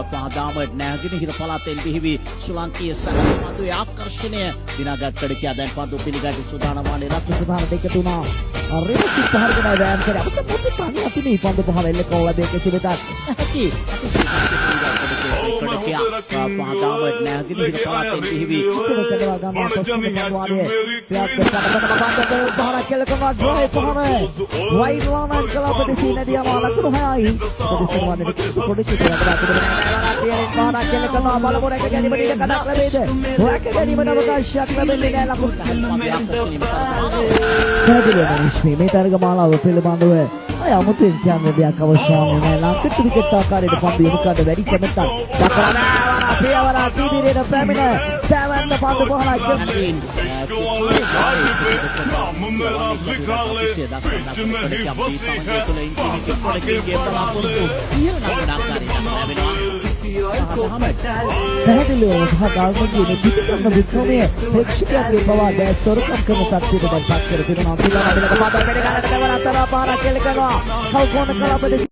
පහදාම නැගෙනහිර පළාතෙන් බිහිවි ශ්‍රී ලංකීය සහල් පන්දුවේ ආකර්ෂණය දිනාගත් කඩකියා දැන් පන්දු පිළිගැටි සූදානම් වන්නේ රත් සුභාන දෙක තුන රිවර්ස් පහරගෙන වෑයම් කරේ අපිට පොඩි පාණි අතිනේ පන්දු පහ වෙල්ල කෝල දෙක සිබතක් ඇති පහදාම නැගෙනහිර පළාතෙන් බිහිවි කඩවා ගම පොස්තුම වාරයේ ප්‍රයත්න කරන බාර කෙලකම ඩ්‍රයිව් පහම වයිඩ් රාමන් කලපදෙසි නදියම ලකුණු 6යි පොඩිසරවන්නේ පොඩි සිතකට තියෙන බාර කෙලකම බලමුරක ගැනීමට ඉඩ කඩක් ලැබෙයිද රැක ගැනීමට අවකාශයක් ලැබෙන්නේ නැහැ ලකුණු පැහැදිලිවම මේ තරග මාලාව පිළිබඳව අය අමුතුවෙන් කියන්න දෙයක් අවශ්‍ය නැහැ ලංකිත විකට් ආකාරයට පන්දු යොමු කරන වැඩි කැමැත්තක් දක්වනවා පියවර ඉදිරියට පැමිණ සෑවැන්න පන්දු පහලක් පැහැදිලිව සහකාරකගේ පිටිකරන විශ්‍රමය ප්‍රේක්ෂකයන්ගේ පවා දැස් සොරකම් කරන තත්ත්වයට දැන් පත් කර තිබෙනවා. පිළිවෙලකට පාදක වැඩ ගන්නට කරන අතර පාරක් කෙල කරනවා. කවුකෝන කලබද